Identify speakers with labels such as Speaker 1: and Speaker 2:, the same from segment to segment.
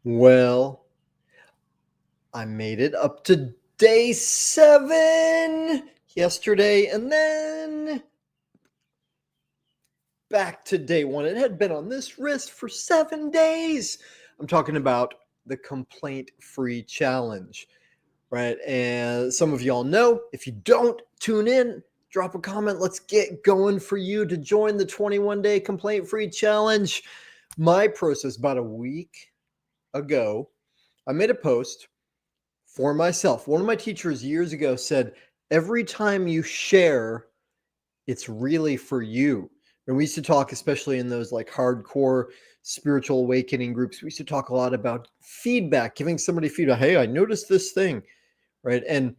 Speaker 1: Well, I made it up to day 7 yesterday and then back to day 1. It had been on this wrist for 7 days. I'm talking about the complaint-free challenge, right? And some of y'all know. If you don't, tune in, drop a comment. Let's get going for you to join the 21-day complaint-free challenge. My process about a week ago, I made a post for myself. One of my teachers years ago said, every time you share, it's really for you. And we used to talk, especially in those like hardcore spiritual awakening groups, we used to talk a lot about feedback, giving somebody feedback. Hey, I noticed this thing, right? And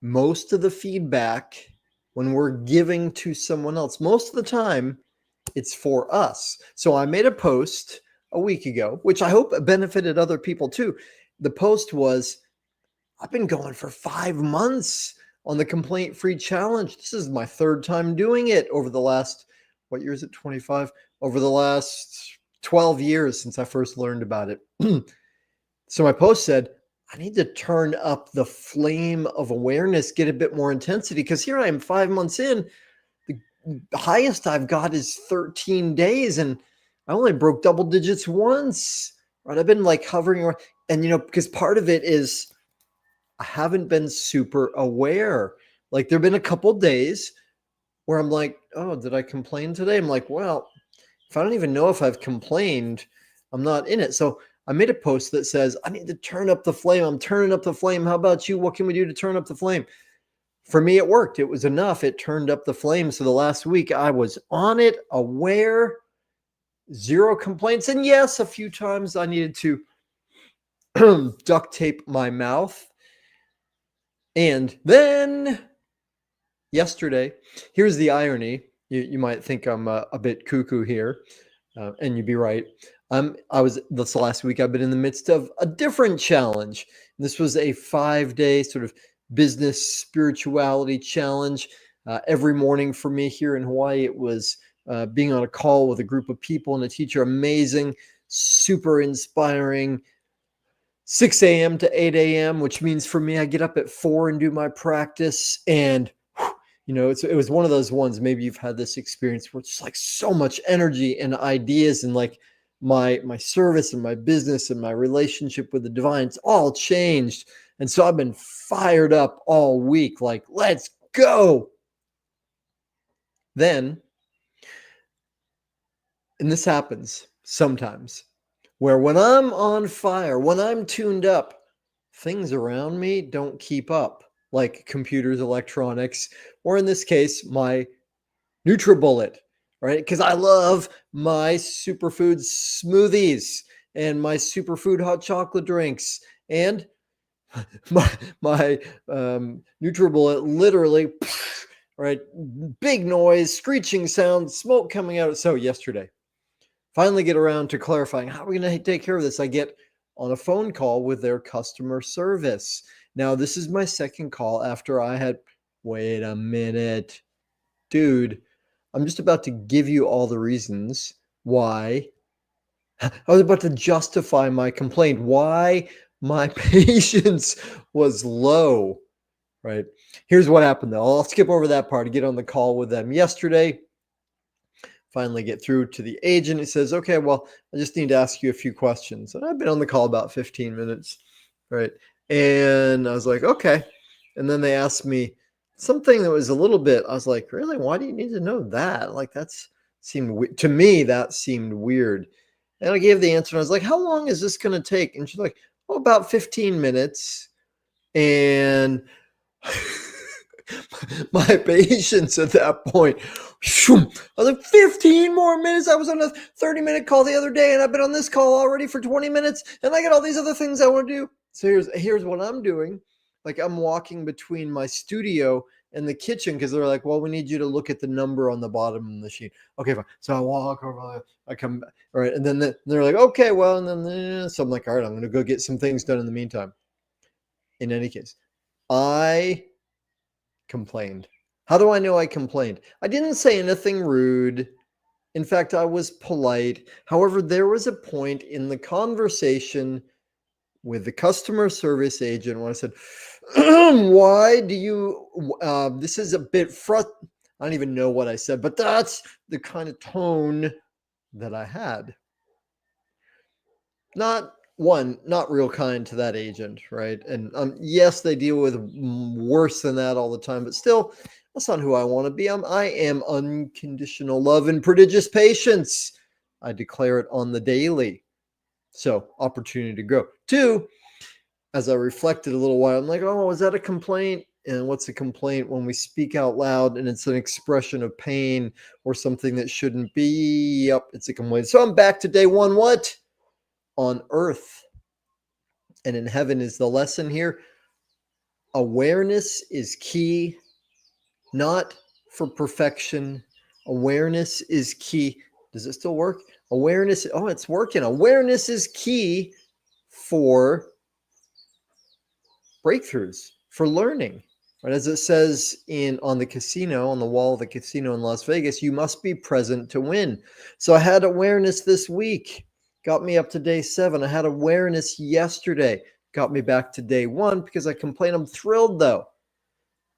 Speaker 1: most of the feedback when we're giving to someone else, most of the time, it's for us. So I made a post a week ago, which I hope benefited other people too. The post was, I've been going for 5 months on the complaint-free challenge. This is my 3rd time doing it over the last, what year is it, 25? Over the last 12 years since I first learned about it. So my post said, I need to turn up the flame of awareness, get a bit more intensity, because here I am 5 months in. The highest I've got is 13 days, and I only broke double digits once, right? I've been like hovering around, and because part of it is I haven't been super aware. Like there've been a couple days where I'm like, oh, did I complain today? I'm like, well, if I don't even know if I've complained, I'm not in it. So I made a post that says, I need to turn up the flame. I'm turning up the flame. How about you? What can we do to turn up the flame? For me, it worked. It was enough. It turned up the flame. So the last week I was on it, aware, 0 complaints. And yes, a few times I needed to duct tape my mouth. And then yesterday, here's the irony. You might think I'm a bit cuckoo here, and you'd be right. I was this last week. I've been in the midst of a different challenge. This was a 5-day sort of business spirituality challenge. Every morning for me here in Hawaii, it was being on a call with a group of people and a teacher. Amazing, super inspiring. 6 a.m. to 8 a.m., which means for me, I get up at 4 and do my practice. And, it was one of those ones, maybe you've had this experience where it's like so much energy and ideas and like my service and my business and my relationship with the divine, it's all changed. And so I've been fired up all week, like, let's go. Then, and this happens sometimes, where when I'm on fire, when I'm tuned up, things around me don't keep up, like computers, electronics, or in this case, my NutriBullet, right? Because I love my superfood smoothies and my superfood hot chocolate drinks, and my NutriBullet literally, right? Big noise, screeching sound, smoke coming out. So yesterday, finally get around to clarifying how are we going to take care of this. I get on a phone call with their customer service. Now, this is my second call after I had, wait a minute, dude, I'm just about to give you all the reasons why. I was about to justify my complaint, why my patience was low, right? Here's what happened though. I'll skip over that part and get on the call with them yesterday. Finally get through to the agent. He says, okay, well, I just need to ask you a few questions. And I've been on the call about 15 minutes, right? And I was like, okay. And then they asked me something that was a little bit, I was like, really? Why do you need to know that? Like to me, that seemed weird. And I gave the answer and I was like, how long is this going to take? And she's like, oh, about 15 minutes. And my patience at that point, I was like, 15 more minutes. I was on a 30-minute call the other day, and I've been on this call already for 20 minutes, and I got all these other things I want to do. So here's what I'm doing. Like, I'm walking between my studio and the kitchen because they're like, well, we need you to look at the number on the bottom of the sheet. Okay, fine. So I walk over, I come back, all right, and then they're like, okay, well, and then so I'm like, all right, I'm going to go get some things done in the meantime. In any case, I complained. How do I know I complained? I didn't say anything rude. In fact, I was polite. However, there was a point in the conversation with the customer service agent when I said, why do you, this is a bit I don't even know what I said, but that's the kind of tone that I had. Not real kind to that agent, right? And yes, they deal with worse than that all the time, but still, that's not who I want to be. I am unconditional love and prodigious patience. I declare it on the daily. So, opportunity to grow. Two, as I reflected a little while, I'm like, oh, is that a complaint? And what's a complaint? When we speak out loud and it's an expression of pain or something that shouldn't be. Yep, it's a complaint. So I'm back to day one. What? On earth and in heaven is the lesson here. Awareness is key, not for perfection. Awareness is key. Does it still work? Awareness. Oh, it's working. Awareness is key for breakthroughs, for learning. Right? As it says on the wall of the casino in Las Vegas, you must be present to win. So I had awareness this week, got me up to day 7. I had awareness yesterday, got me back to day 1 because I complain. I'm thrilled though,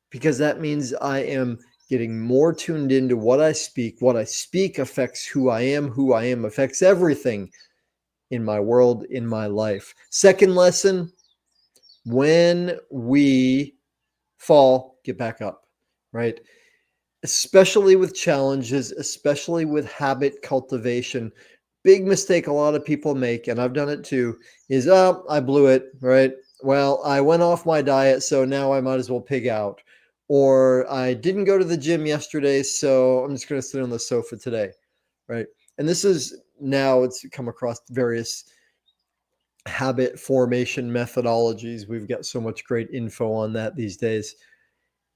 Speaker 1: because that means I am getting more tuned into what I speak. What I speak affects who I am affects everything in my world, in my life. Second lesson, when we fall, get back up, right? Especially with challenges, especially with habit cultivation. Big mistake a lot of people make, and I've done it too, is, I blew it, right? Well, I went off my diet, so now I might as well pig out. Or I didn't go to the gym yesterday, so I'm just going to sit on the sofa today, right? And this is now it's come across various habit formation methodologies. We've got so much great info on that these days.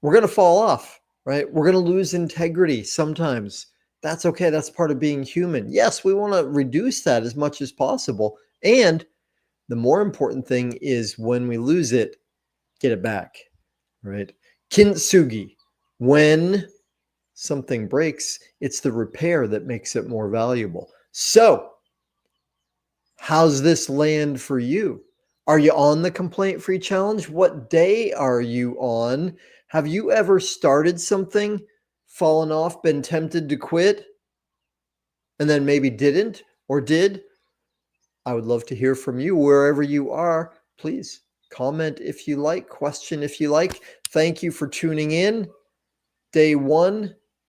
Speaker 1: We're going to fall off, right? We're going to lose integrity sometimes. That's okay. That's part of being human. Yes, we want to reduce that as much as possible. And the more important thing is when we lose it, get it back, right? Kintsugi. When something breaks, it's the repair that makes it more valuable. So, how's this land for you? Are you on the complaint-free challenge? What day are you on? Have you ever started something, fallen off, been tempted to quit, and then maybe didn't or did? I would love to hear from you wherever you are. Please comment if you like, question if you like. Thank you for tuning in. Day 1,